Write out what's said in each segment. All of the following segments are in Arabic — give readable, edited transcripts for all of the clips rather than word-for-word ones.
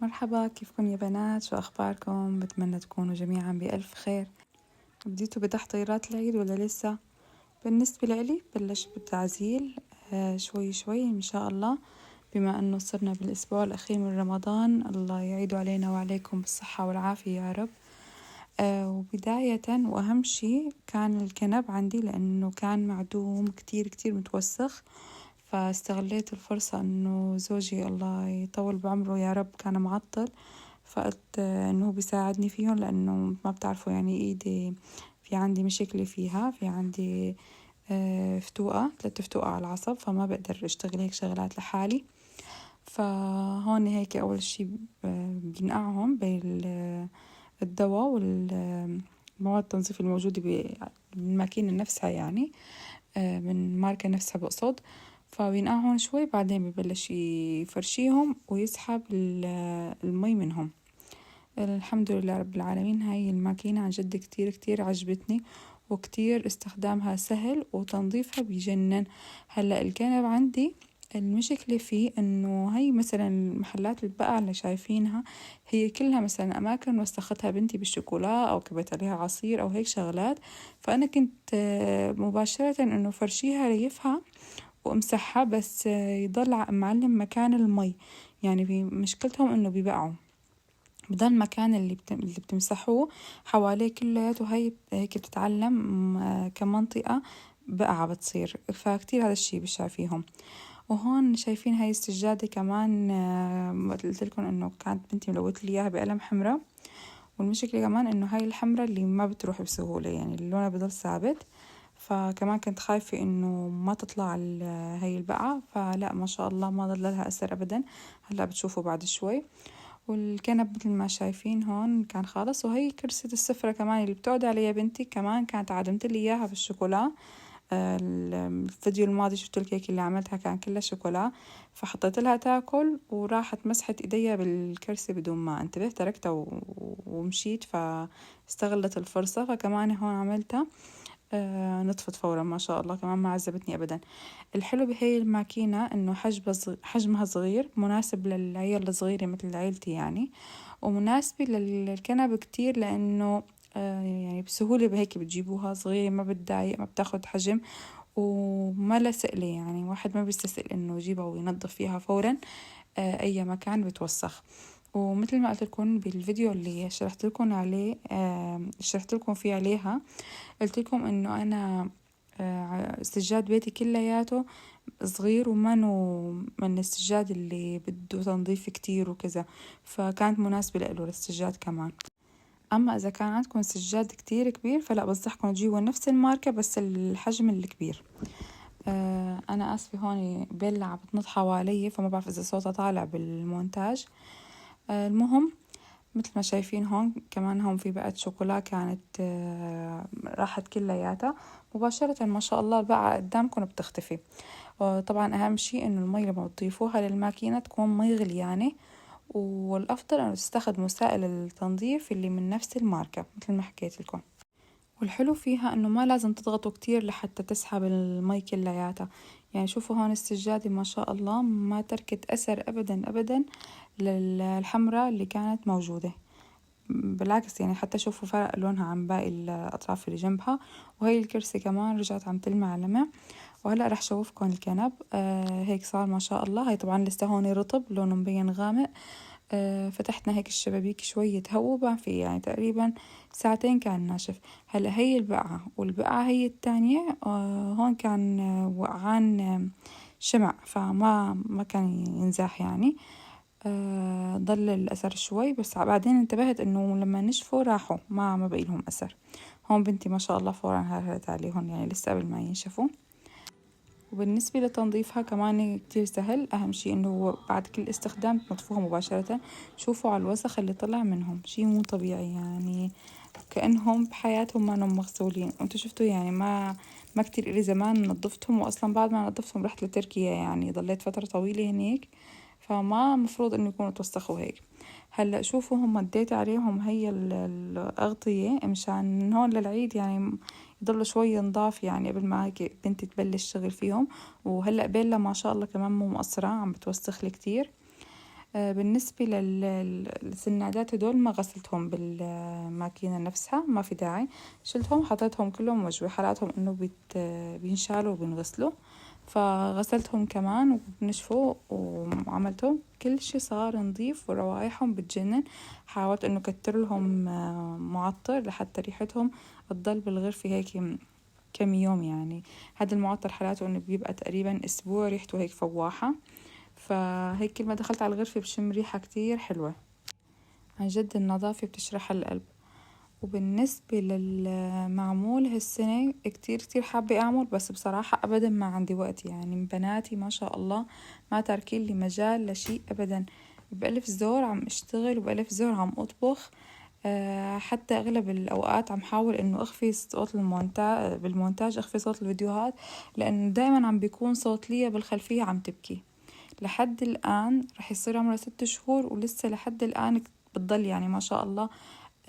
مرحبا، كيفكن يا بنات؟ شو أخباركم؟ بتمنى تكونوا جميعا بألف خير. بديتوا بتحضيرات العيد ولا لسه؟ بالنسبة لي بلش بالتعزيل شوي شوي إن شاء الله، بما أنه صرنا بالأسبوع الأخير من رمضان. الله يعيد علينا وعليكم بالصحة والعافية يا رب. وبداية وأهم شي كان الكنب عندي، لأنه كان معدوم كتير كتير متوسخ، فاستغليت الفرصة إنه زوجي الله يطول بعمره يا رب كان معطل، فقلت إنه هو بيساعدني فيهم، لأنه ما بتعرفوا يعني إيدي في عندي مشكلة فيها، في عندي فتوقة 3 فتوقة على العصب، فما بقدر أشتغل هيك شغلات لحالي. فهون هيك أول شي بنقعهم بالدواء والمواد التنظيف الموجودة بالماكينة نفسها، يعني من ماركة نفسها بقصد. فبينقعهم شوي، بعدين ببلش يفرشيهم ويسحب المي منهم. الحمد لله رب العالمين، هاي الماكينة عن جد كتير كتير عجبتني، وكتير استخدامها سهل وتنظيفها بيجنن. هلأ الكنب عندي المشكلة فيه انه هي مثلا محلات البقع اللي شايفينها هي كلها مثلا اماكن وسختها بنتي بالشوكولا او كبت عليها عصير او هيك شغلات، فانا كنت مباشرة انه فرشيها ريفها وامسحها، بس يضل معلم مكان المي. يعني مشكلتهم انه بيبقعوا، بدل المكان اللي بتمسحوه حواليه كلياته هي هيك بتتعلم كمنطقة بقعة بتصير، فكتير هذا الشي بشع فيهم. وهون شايفين هاي السجادة كمان قلت لكم انه كانت بنتي ملوت لي اياها بقلم حمراء، والمشكلة كمان انه هاي الحمراء اللي ما بتروح بسهولة، يعني لونها بضل ثابت، فكمان كنت خايفة انه ما تطلع هاي البقعة، فلا ما شاء الله ما ضل لها اثر ابدا. هلا بتشوفوا بعد شوي. والكنب مثل ما شايفين هون كان خالص، وهي كرسي السفرة كمان اللي بتقعد عليها بنتي كمان كانت عدمت لي اياها بالشوكولا. الفيديو الماضي شفت الكيك اللي عملتها كان كلها شوكولا، فحطيت لها تاكل وراحت مسحت ايديا بالكرسي بدون ما انتبه، تركتها ومشيت، فاستغلت الفرصة، فكمان هون عملتها نطفت فورا ما شاء الله، كمان ما عذبتني ابدا. الحلو بهي الماكينة انه حجمها صغير، مناسب للعيال الصغيرة مثل عيلتي يعني، ومناسبة للكنب كتير، لانه يعني بسهولة بهيك بتجيبوها صغيرة، ما بتضايق، ما بتاخد حجم، وما لا سئلة، يعني واحد ما بيستسئل انه يجيبها وينظف فيها فورا اي مكان بتوسخ. ومثل ما قلت لكم بالفيديو اللي شرحت لكم عليه شرحت لكم فيه عليها، قلت لكم انه انا سجاد بيتي كلياته صغير، ومنه من السجاد اللي بده تنظيف كتير وكذا، فكانت مناسبة له للسجاد كمان. اما اذا كان عندكم سجاد كتير كبير فلا بنصحكم تجيبوا نفس الماركة بس الحجم الكبير. انا اسفة هون بيلا عم بتنط حوالي، فما بعرف اذا صوتها طالع بالمونتاج. المهم مثل ما شايفين هون كمان هون في بقعة شوكولا كانت راحت كلياتها مباشرة، ما شاء الله البقعة قدامكم بتختفي. طبعا أهم شي إنه المي لما تضيفوها للماكينة تكون مي غليانة، والأفضل إنه تستخدموا سائل التنظيف اللي من نفس الماركة مثل ما حكيت لكم. والحلو فيها انه ما لازم تضغطوا كتير لحتى تسحب المي كلياتها. يعني شوفوا هون السجادة ما شاء الله ما تركت اثر ابدا ابدا للحمراء اللي كانت موجودة، بالعكس يعني حتى شوفوا فرق لونها عن باقي الاطراف اللي جنبها. وهي الكرسي كمان رجعت عم تلمع لمع. وهلا رح شوفكم الكنب هيك صار ما شاء الله. هاي طبعا لسه هون رطب لونه مبين غامق. فتحنا هيك الشبابيك شوي يتهوى في، يعني تقريبا ساعتين كان ناشف. هلا هي البقعة، والبقعة هي التانية هون كان وقعان شمع، فما كان ينزاح يعني. ضل الأثر شوي، بس بعدين انتبهت إنه لما نشفوا راحوا ما بقي لهم أثر. هون بنتي ما شاء الله فورا هرهرت عليهم، يعني لسه قبل ما ينشفوا. وبالنسبة لتنظيفها كمان كتير سهل، أهم شي إنه هو بعد كل استخدام تنظفوها مباشرة. شوفوا على الوسخ اللي طلع منهم، شي مو طبيعي، يعني كأنهم بحياتهم ما هم مغسولين. وانتو شفتوا يعني ما كتير إلي زمان نظفتهم، وأصلا بعد ما نظفتهم رحت لتركيا، يعني ضليت فترة طويلة هنيك، فما مفروض إنه يكونوا توسخوا هيك. هلا شوفوا هم اديت عليهم هي الأغطية مشان هون للعيد، يعني يضلوا شوي نضاف، يعني قبل ما هيك بنتي تبلش شغل فيهم. وهلا بيلا ما شاء الله كمان مو مقصرة، عم بتوسخ لي كتير. بالنسبة للسنادات هدول ما غسلتهم بالماكينة نفسها، ما في داعي، شلتهم حطيتهم كلهم وجوي، حرقتهم انه بينشالوا وبينغسلوا، فغسلتهم كمان وبنشفوا وعملتهم كل شي صار نظيف وروايحهم بتجنن. حاولت انه كتر لهم معطر لحتى ريحتهم تضل بالغرفة هيك كم يوم يعني. هذا المعطر حالاته انه بيبقى تقريبا اسبوع، ريحته هيك فواحة، فهيك كل ما دخلت على الغرفة بشم ريحة كتير حلوة. عن جد النظافة بتشرح القلب. وبالنسبة للمعمول هالسنة كتير كتير حابة أعمل، بس بصراحة أبدا ما عندي وقت، يعني بناتي ما شاء الله ما تاركين لي مجال لشيء أبدا، بألف زور عم أشتغل وبألف زور عم أطبخ. حتى أغلب الأوقات عم حاول إنه أخفي صوت بالمونتاج أخفي صوت الفيديوهات، لأنه دائما عم بيكون صوت ليا بالخلفية عم تبكي. لحد الآن رح يصير عمرها 6 شهور ولسه لحد الآن بتضل يعني ما شاء الله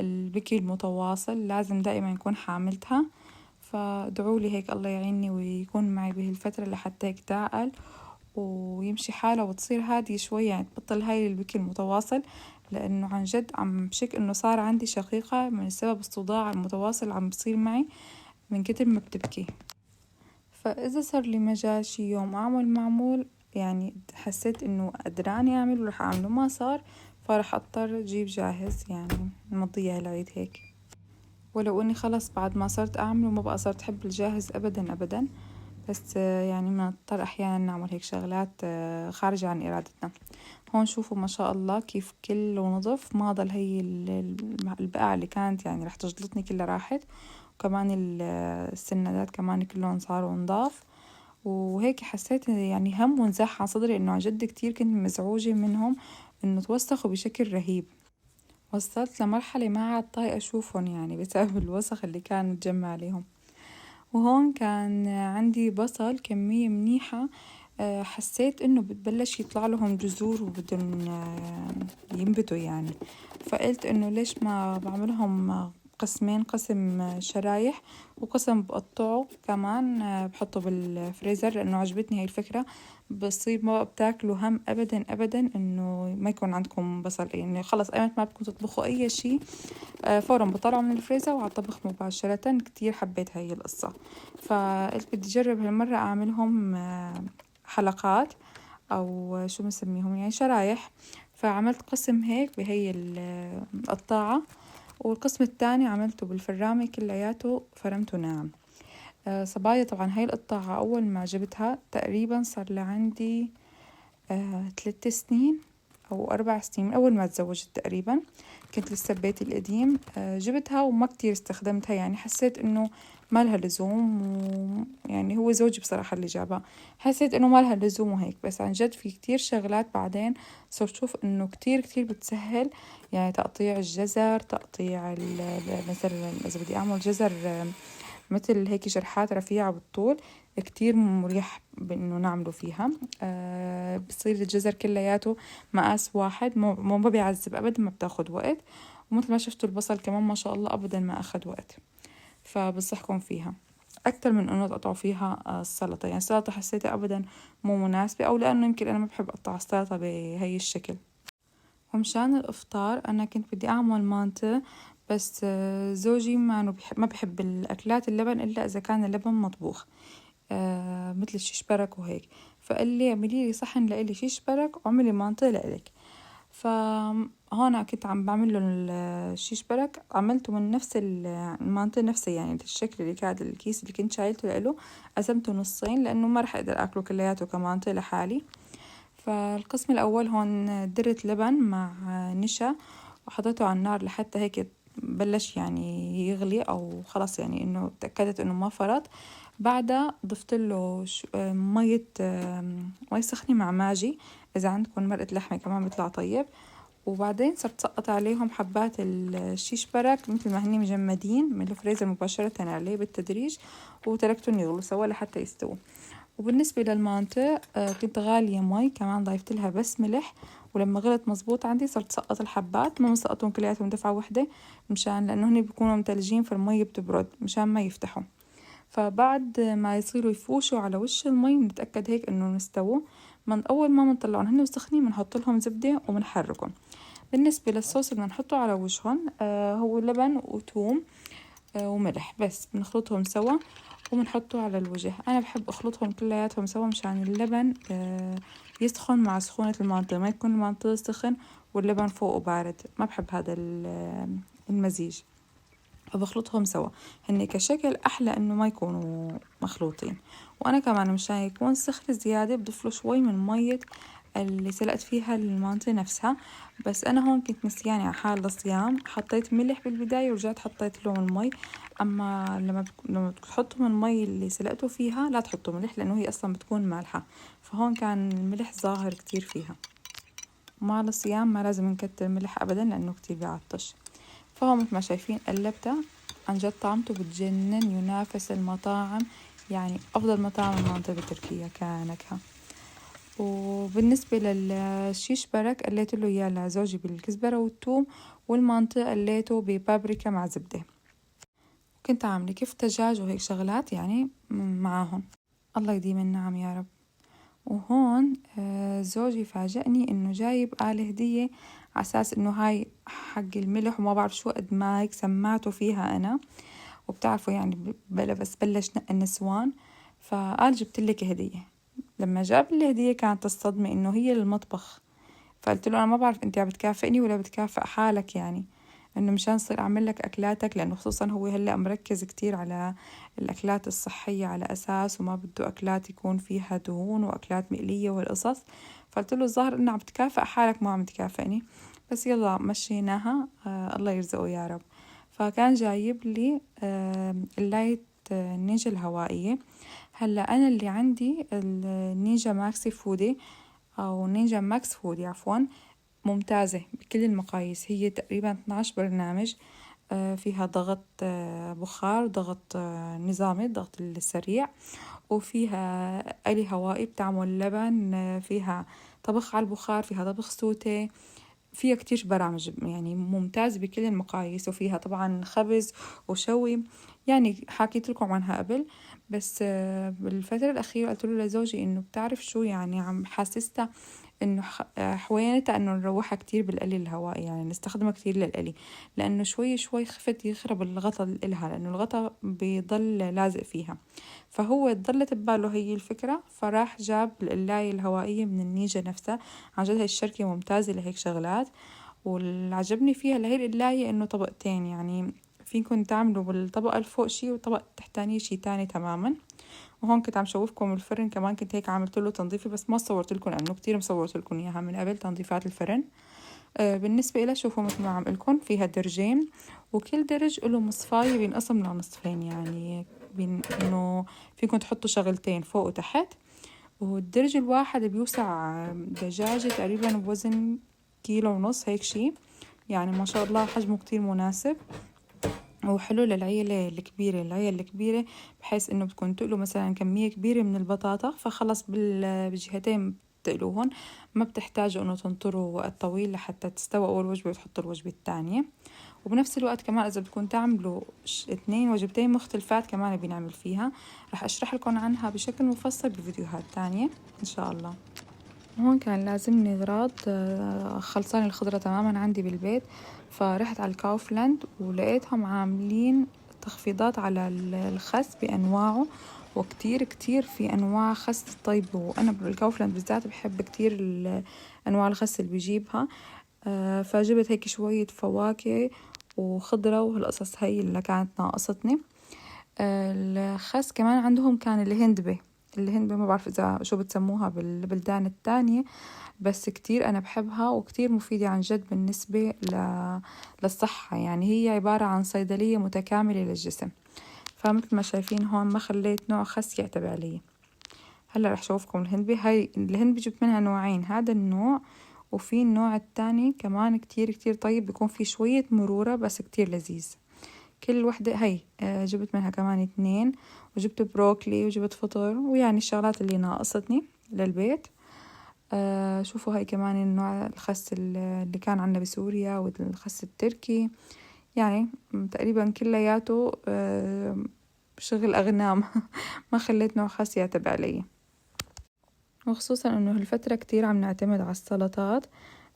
البكي المتواصل، لازم دائما يكون حاملتها. فادعولي هيك الله يعيني ويكون معي بهالفترة لحتى هيك تعقل ويمشي حاله وتصير هادية شوي، يعني تبطل هاي البكي المتواصل، لأنه عن جد عم بشك إنه صار عندي شقيقة من سبب الصداع المتواصل عم بصير معي من كتر ما بتبكي. فإذا صار لي مجال شي يوم أعمل معمول، يعني حسيت إنه قدراني أعمل ورح أعمله، ما صار فرح أضطر أجيب جاهز، يعني مضيع العيد هيك. ولو إني خلص بعد ما صرت أعمله ما بقى صرت أحب الجاهز أبدا أبدا، بس يعني بنضطر أحيانا نعمل هيك شغلات خارجة عن إرادتنا. هون شوفوا ما شاء الله كيف كله نظف، ما ضل هي البقع اللي كانت يعني رح تجلطني كلها راحت، وكمان السندات كمان كلهم صاروا نضاف. وهيك حسيت يعني هم وانزاح عن صدري إنه عن جد كتير كنت مزعوجة منهم إنه توسخوا بشكل رهيب. وصلت لمرحلة ما عاد طايقة أشوفهم يعني بسبب الوسخ اللي كان متجمع عليهم. وهون كان عندي بصل كمية منيحة، حسيت إنه بتبلش يطلع لهم جذور وبدهم ينبتوا يعني، فقلت إنه ليش ما بعملهم قسمين، قسم شرايح وقسم بقطعه كمان بحطه بالفريزر، لأنه عجبتني هاي الفكرة. بصير ما بتاكلوا هم أبدا أبدا إنه ما يكون عندكم بصل، يعني خلص أيمت ما بدكم تطبخوا أي شي فورا بطلعه من الفريزر وعلى الطبخ مباشرة. كتير حبيت هاي القصة، فقلت بدي أجرب هالمرة أعملهم حلقات أو شو بنسميهم يعني شرايح. فعملت قسم هيك بهي القطاعة، والقسم التاني عملته بالفرامة كلياته فرمته ناعم. صبايا طبعا هاي القطاعة أول ما جبتها تقريبا صار لعندي 3 سنين أو 4 سنين من أول ما تزوجت تقريبا، كنت لسه ببيتي القديم. جبتها وما كتير استخدمتها، يعني حسيت إنه ما لها لزوم، ويعني هو زوجي بصراحة اللي جابها، حسيت إنه ما لها لزوم وهيك. بس عن جد في كتير شغلات بعدين صرت شوف إنه كتير كتير بتسهل، يعني تقطيع الجزر، تقطيع مثلا إذا بدي أعمل جزر مثل هيك جرحات رفيعة بالطول، كتير مريح بإنه نعمله فيها. بصير الجزر كلياته مقاس واحد، ما بيعذب أبدا، ما بتاخد وقت. ومثل ما شفتوا البصل كمان ما شاء الله أبدا ما أخد وقت، فبنصحكم فيها أكتر من إنه تقطعوا فيها السلطة. يعني السلطة حسيتها أبدا مو مناسبة، أو لأنه يمكن أنا ما بحب أقطع السلطة بهي الشكل. ومشان الإفطار أنا كنت بدي أعمل مانتي، بس زوجي ما بحب الأكلات اللبن إلا إذا كان اللبن مطبوخ، مثل الشيش برك وهيك. فقال لي اعملي لي صحن لإلي شيش برك وعملي مانتي لإلك. فهون كنت عم بعمل له الشيش برك، عملته من نفس المانتي نفسه، يعني الشكل اللي كان الكيس اللي كنت شايلته لإله قسمته نصين، لأنه ما رح أقدر أكله كلياته كمانتي لحالي. فالقسم الأول هون درت لبن مع نشا وحطيته على النار لحتى هيك بلش يعني يغلي، أو خلاص يعني إنه تأكدت إنه ما فرط. بعدها ضفت له مية سخنة مع ماجي، إذا عندكم مرقة لحمة كمان بيطلع طيب. وبعدين صرت سقط عليهم حبات الشيش برك مثل ما هني مجمدين من الفريزر مباشرة عليه بالتدريج، وتركتهم يغلوا سوا لحتى يستووا. وبالنسبة للمانتي كنت غالية مي كمان، ضايفت لها بس ملح، ولما غلت مزبوط عندي صرت سقط الحبات، ما مسقطهم كلياتهم دفعة وحدة، مشان لأنه هني بيكونوا متلجين فالمي بتبرد مشان ما يفتحوا. فبعد ما يصيروا يفوشوا على وش المي نتأكد هيك إنه نستووا. من أول ما بنطلعهم هن وسخنين بنحط لهم زبدة وبنحركهم. بالنسبة للصوص اللي بنحطه على وجههم هو لبن وثوم وملح، بس بنخلطهم سوا وبنحطه على الوجه. أنا بحب أخلطهم كلياتهم سوا مشان اللبن يسخن مع سخونة المنطقة، ما يكون المنطقة سخن واللبن فوقه بارد، ما بحب هذا المزيج، فبخلطهم سوا. هني كشكل أحلى إنه ما يكونوا مخلوطين. وأنا كمان مشان يكون سخن زيادة بضيفله شوي من مية اللي سلقت فيها المانطي نفسها. بس أنا هون كنت نسيانة على حال الصيام، حطيت ملح بالبداية ورجعت حطيت له من مي. أما لما تحطوا من مي اللي سلقته فيها لا تحطوا ملح، لأنه هي أصلا بتكون مالحة، فهون كان الملح ظاهر كتير فيها. مع الصيام ما لازم نكتر ملح أبدا لأنه كتير بيعطش. فهو مثل ما شايفين قلبتها، عن جد طعمته بتجنن، ينافس المطاعم، يعني أفضل مطاعم المنطقة بتركيا كنكهة. وبالنسبة للشيش برك قليت له إياه لزوجي بالكزبرة والثوم، والمانطي قليته ببابريكا مع زبدة. كنت عاملة كيف دجاج وهيك شغلات يعني معاهم. الله يديم النعم يا رب. وهون زوجي فاجأني إنه جايب آلة هدية على أساس إنه هاي حق الملح وما بعرف شو، قد ما هيك سمعته فيها أنا، وبتعرفوا يعني بس بلش نق النسوان، فقال جبتلك هدية. لما جاب لي هدية كانت الصدمة إنه هي للمطبخ. فقلت له أنا ما بعرف أنت عم بتكافئني ولا بتكافئ حالك، يعني إنه مشان صير أعمل لك أكلاتك، لأنه خصوصا هو هلأ مركز كتير على الأكلات الصحية على أساس، وما بده أكلات يكون فيها دهون وأكلات مقلية والقصص. فقلت له الظاهر إنه عم تكافئ حالك ما عم تكافئني، بس يلا مشيناها. الله يرزقه يا رب. فكان جايب لي اللايت نينجا الهوائية. هلا أنا اللي عندي النينجا ماكسي فودي أو نينجا ماكس فودي عفوا، ممتازة بكل المقاييس. هي تقريبا 12 برنامج، فيها ضغط بخار، ضغط نظامي، الضغط السريع، وفيها آلي هوائي بتعمل لبن، فيها طبخ على البخار، فيها طبخ سوتي، فيها كتير برامج يعني ممتاز بكل المقاييس. وفيها طبعا خبز وشوي، يعني حكيت لكم عنها قبل. بس بالفترة الأخيرة قلت له لزوجي إنه بتعرف شو، يعني عم حاسستا إنه حوينتها إنه نروحها كتير بالقلي الهوائي، يعني نستخدمها كتير للقلي، لأنه شوي شوي خفت يخرب الغطا إلها، لأنه الغطا بيضل لازق فيها. فهو ضلت بباله هي الفكرة، فراح جاب القلاية الهوائية من النيجا نفسها. عن جد هاي الشركة ممتازة لهيك شغلات. واللي عجبني فيها لهي القلاية إنه طبقتين، يعني فيكن تعملوا بالطبقة الفوق شي والطبقة التحتانية شي تاني تماما. وهون كنت عم شوفكم الفرن كمان، كنت هيك عملت له تنظيفي بس ما صورت لكم لانه كتير مصورت لكم اياها من قبل تنظيفات الفرن. بالنسبة إلها شوفوا مثل ما عم لكم فيها درجين، وكل درج له مصفاية بينقسم لنصفين، يعني انه فيكم تحطوا شغلتين فوق وتحت. والدرج الواحد بيوسع دجاجة تقريبا بوزن 1.5 كيلو هيك شي، يعني ما شاء الله حجمه كتير مناسب وحلو للعيلة الكبيرة. العيلة الكبيرة بحيث إنه بتكون تقلوا مثلا كمية كبيرة من البطاطا، فخلص بالجهتين بتقلوهن، ما بتحتاجوا إنه تنطروا وقت طويل لحتى تستوى أول وجبة وتحطوا الوجبة الثانية. وبنفس الوقت كمان إذا بدكم تعملوا 2 وجبتين مختلفات كمان بنعمل فيها، رح أشرح لكم عنها بشكل مفصل بفيديوهات تانية إن شاء الله. هون كان لازمني أغراض، خلصاني الخضرة تماما عندي بالبيت، فرحت على الكاوفلاند ولقيتهم عاملين تخفيضات على الخس بأنواعه، وكتير كتير في أنواع خس طيبة. وأنا بالكاوفلاند بالذات بحب كتير أنواع الخس اللي بيجيبها. فجبت هيك شوية فواكه وخضرة وهالقصص هي اللي كانت ناقصتني. الخس كمان عندهم كان الهندبة ما بعرف إذا شو بتسموها بالبلدان التانية، بس كتير أنا بحبها وكتير مفيدة عن جد بالنسبة للصحة. يعني هي عبارة عن صيدلية متكاملة للجسم. فمثل ما شايفين هون ما خليت نوع خس يعتب علي. هلا رح شوفكم الهندبة. هاي الهندبة جبت منها نوعين، هذا النوع وفي النوع التاني كمان كتير كتير طيب، بيكون فيه شوية مرورة بس كتير لذيذ. كل وحدة هي جبت منها كمان 2، وجبت بروكلي وجبت فطر، ويعني الشغلات اللي ناقصتني للبيت. شوفوا هاي كمان النوع الخس اللي كان عنا بسوريا والخس التركي، يعني تقريبا كلياته شغل أغنام. ما خليت نوع خس يعتب علي. وخصوصا انه هالفترة كتير عم نعتمد على السلطات.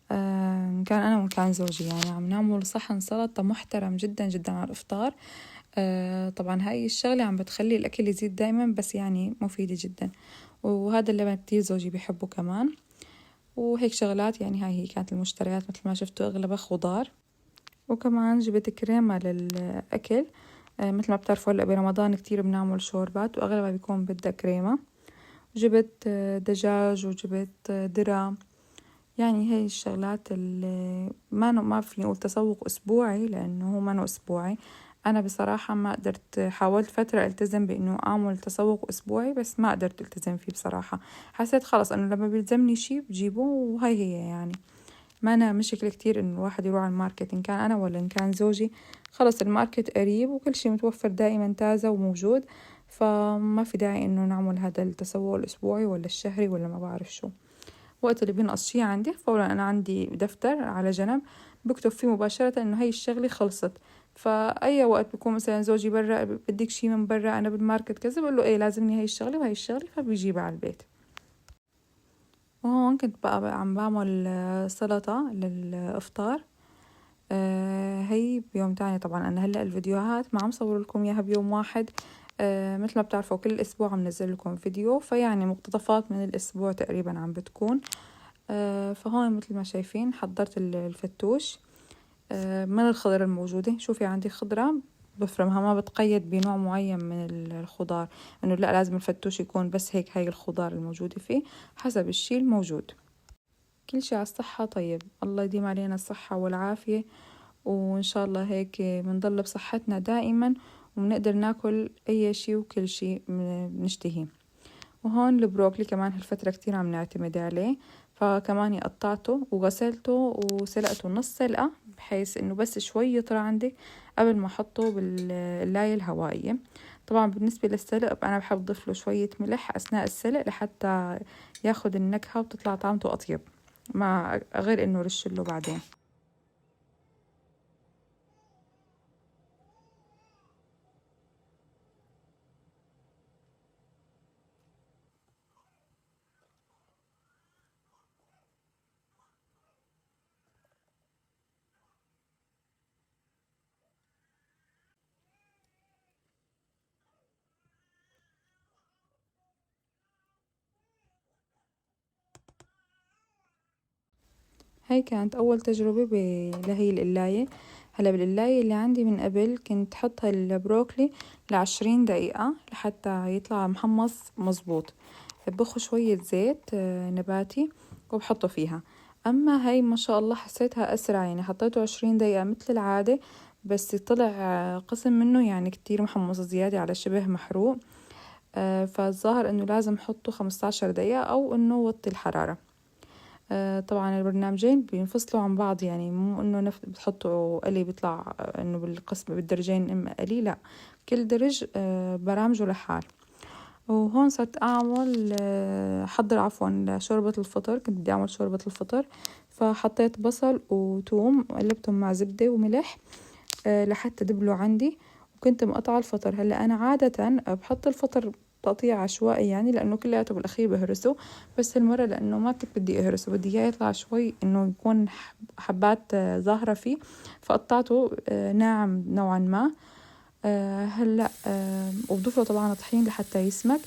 كان انا وكان زوجي يعني عم نعمل صحن سلطة محترم جدا جدا على الافطار. طبعا هاي الشغلة عم بتخلي الاكل يزيد دايما، بس يعني مفيدة جدا، وهذا اللبن كتير زوجي بيحبه كمان. وهيك شغلات يعني، هاي هي كانت المشتريات مثل ما شفتوا اغلبها خضار. وكمان جبت كريمة للاكل. مثل ما بتعرفوا هلا برمضان كتير بنعمل شوربات واغلبها بيكون بدها كريمة. جبت دجاج وجبت ذرة. يعني هاي الشغلات اللي ما فيني أقول تسوق أسبوعي، لأنه هو ما أسبوعي. أنا بصراحة ما قدرت، حاولت فترة ألتزم بإنه أعمل تسوق أسبوعي، بس ما قدرت ألتزم فيه بصراحة. حسيت خلص إنه لما بيلزمني شي بجيبه، وهاي هي يعني. ما أنا مشكلة كتير إنه الواحد يروح على الماركت، إن كان أنا ولا إن كان زوجي. خلص الماركت قريب وكل شي متوفر دائما تازة وموجود، فما في داعي إنه نعمل هذا التسوق الأسبوعي ولا الشهري ولا ما بعرف شو. وقت اللي بينقص شي عندي فورا أنا عندي دفتر على جنب بكتب فيه مباشرة إنه هاي الشغلة خلصت. فأي وقت بكون مثلا زوجي برا بدك شي من برا، أنا بالماركت كذا، بقول له إيه لازمني هاي الشغلة وهاي الشغلة، فبيجيبها على البيت. وهون كنت بقى عم بعمل سلطة للإفطار. هي بيوم تاني. طبعا أنا هلأ الفيديوهات ما عم صور لكم إياها بيوم واحد. مثل ما بتعرفوا كل أسبوع عم نزل لكم فيديو، فيعني مقتطفات من الأسبوع تقريبا عم بتكون. فهون مثل ما شايفين حضرت الفتوش من الخضرة الموجودة. شوفي عندي خضرة بفرمها، ما بتقيد بنوع معين من الخضار، انه لا لازم الفتوش يكون بس هيك هاي الخضار الموجودة فيه، حسب الشي الموجود. كل شي على الصحة. طيب الله يديم علينا الصحة والعافية، وإن شاء الله هيك بنضل بصحتنا دائما، وبنقدر ناكل أي شي وكل شي بنشتهيه. وهون البروكلي كمان هالفترة كتير عم نعتمد عليه، فكمان قطعته وغسلته وسلقته نص سلقة، بحيث انه بس شوي يطرى عندك قبل ما احطه باللاية الهوائية. طبعا بالنسبة للسلق انا بحب اضيف له شوية ملح اثناء السلق لحتى ياخد النكهة وتطلع طعمته اطيب، مع غير انه رش له بعدين. هاي كانت أول تجربة لهي القلاية. هلا بالقلاية اللي عندي من قبل كنت حط البروكلي ل20 دقيقة لحتى يطلع محمص مزبوط. ببخه شوية زيت نباتي وبحطه فيها. أما هاي ما شاء الله حسيتها أسرع، يعني حطيته 20 دقيقة مثل العادة، بس طلع قسم منه يعني كتير محمص زيادة على شبه محروق. فالظاهر إنه لازم أحطه 15 دقيقة أو إنه وطي الحرارة. طبعا البرنامجين بينفصلوا عن بعض، يعني مو انه بتحطوا قلي بيطلع انه بالقسم بالدرجين اما قلي، لا، كل درج برامجه لحال. وهون صرت اعمل حضر عفوا شوربة الفطر. كنت بدي اعمل شوربة الفطر، فحطيت بصل وثوم قلبتهم مع زبدة وملح لحتى دبلوا عندي. وكنت مقطعة الفطر. هلا انا عادة بحط الفطر تقطيع عشوائي يعني، لانه كلياته بالاخير بهرسه، بس المرة لانه ما كنت بدي اهرسه، بدي اياه يطلع شوي انه يكون حبات ظاهرة فيه، فقطعته ناعم نوعا ما. هلا وبضيف له طبعا طحين لحتى يسمك.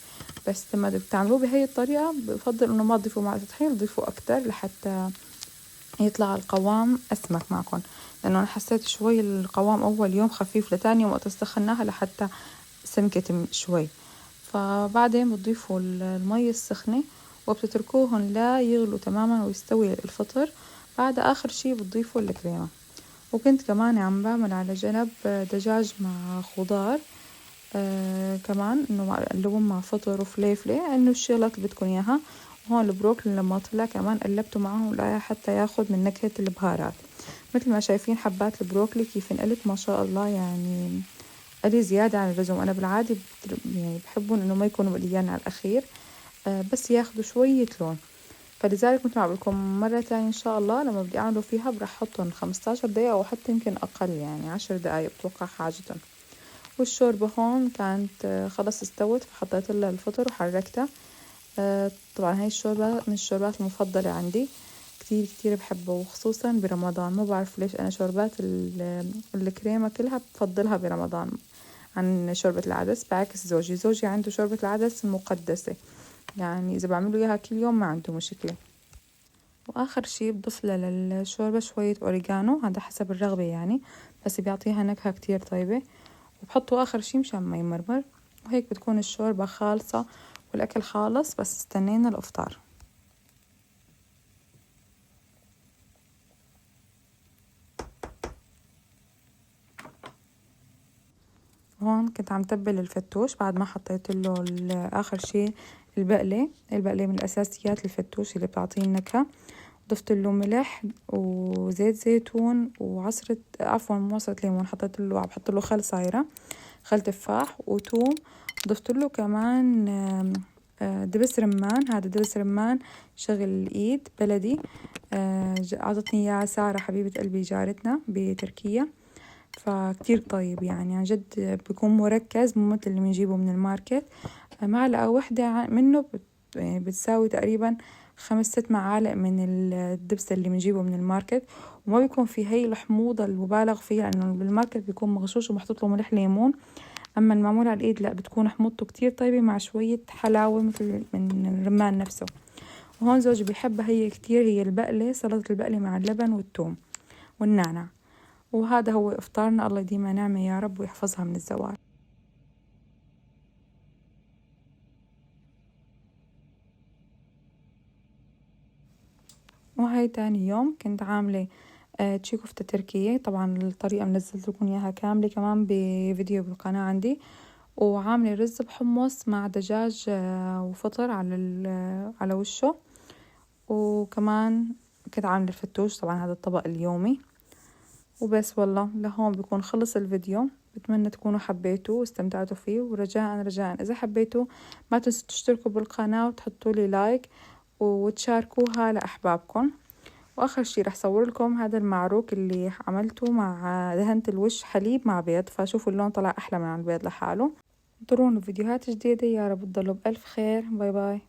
بس لما بتعملوه بهي الطريقة بفضل انه ما تضيفوا معلقة طحين، تضيفوا اكتر لحتى يطلع القوام أسمك معكم. لأنه أنا حسيت شوي القوام أول يوم خفيف، لتاني يوم وقت سخناها لحتى سمكت شوي. فبعدين بتضيفوا المي السخنة وبتتركوهن لا يغلوا تماما ويستوي الفطر. بعد آخر شي بتضيفوا الكريمة. وكنت كمان عم بعمل على جنب دجاج مع خضار. كمان انه اقلبهم مع فطر وفليفلة، انه الشغلات اللي بدكم اياها. وهون البروكلي لما طلع كمان قلبته معهم حتى ياخد من نكهة البهارات. مثل ما شايفين حبات البروكلي كيف انقلت ما شاء الله، يعني قلي زيادة عن اللزوم. انا بالعادة يعني بحبهم انه ما يكونوا مقليان على الاخير، بس ياخدوا شوية لون. فلذلك مثل ما بقول لكم مرة تانية ان شاء الله لما بدي اعمله فيها برح احطهم 15 دقيقة او حتى يمكن اقل، يعني 10 دقايق بتوقع حاجتهم. والشوربة هون كانت خلص استوت، فحطيت لها الفطر وحركتها. طبعا هاي الشوربة من الشوربات المفضلة عندي، كتير كتير بحبه، وخصوصا برمضان. ما بعرف ليش أنا شوربات الكريمة كلها بفضلها برمضان عن شوربة العدس، بعكس زوجي عنده شوربة العدس المقدسة، يعني إذا بعمله إياها كل يوم ما عنده مشكلة. وآخر شي بضيف للشوربة شوية أوريجانو، هذا حسب الرغبة يعني، بس بيعطيها نكهة كتير طيبة، وبحطه آخر شي مشان ما يمرمر. وهيك بتكون الشوربة خالصة والأكل خالص، بس استنينا الإفطار. هون كنت عم تبل الفتوش بعد ما حطيت له آخر شي البقلة من الأساسيات الفتوش اللي بتعطيه النكهة. ضفت له ملح وزيت زيتون وعصرة مو عصرة ليمون، عم بحط له خل صايرة، خل تفاح وثوم. ضفت له كمان دبس رمان، هذا دبس رمان شغل الإيد بلدي، عطتني إياه سارة حبيبة قلبي جارتنا بتركيا، فكتير طيب يعني عن جد، بيكون مركز مو مثل اللي بنجيبه من الماركت. معلقة واحدة منه يعني بتساوي تقريبا 5-6 معالق من الدبس اللي بنجيبه من الماركت، وما بيكون في هي الحموضة المبالغ فيها، لأنه بالماركت بيكون مغشوش ومحطوط له ملح ليمون، أما المعمول على الإيد لا، بتكون حموضته كتير طيبة مع شوية حلاوة مثل من الرمان نفسه. وهون زوجي بيحبها هي كتير، هي البقلة، سلطة البقلة مع اللبن والثوم والنعناع. وهذا هو إفطارنا، الله يديمها نعمة يا رب ويحفظها من الزوال. وهاي تاني يوم كنت عاملة تشي كفتة تركية، طبعا الطريقة منزلت لكم إياها كاملة كمان بفيديو بالقناة عندي. وعاملة رز بحمص مع دجاج وفطر على وشه. وكمان كنت عاملة الفتوش، طبعا هذا الطبق اليومي. وبس والله لهون بيكون خلص الفيديو، بتمنى تكونوا حبيتوا واستمتعتوا فيه، ورجاء إذا حبيتوا ما تنسوا تشتركوا بالقناة وتحطوا لي لايك وتشاركوها لأحبابكم. وآخر شي رح صور لكم هذا المعروك اللي عملته مع دهنة الوش حليب مع بيض، فشوفوا اللون طلع أحلى من البيض لحاله. انطرونا فيديوهات جديدة يا رب، تضلوا بألف خير، باي باي.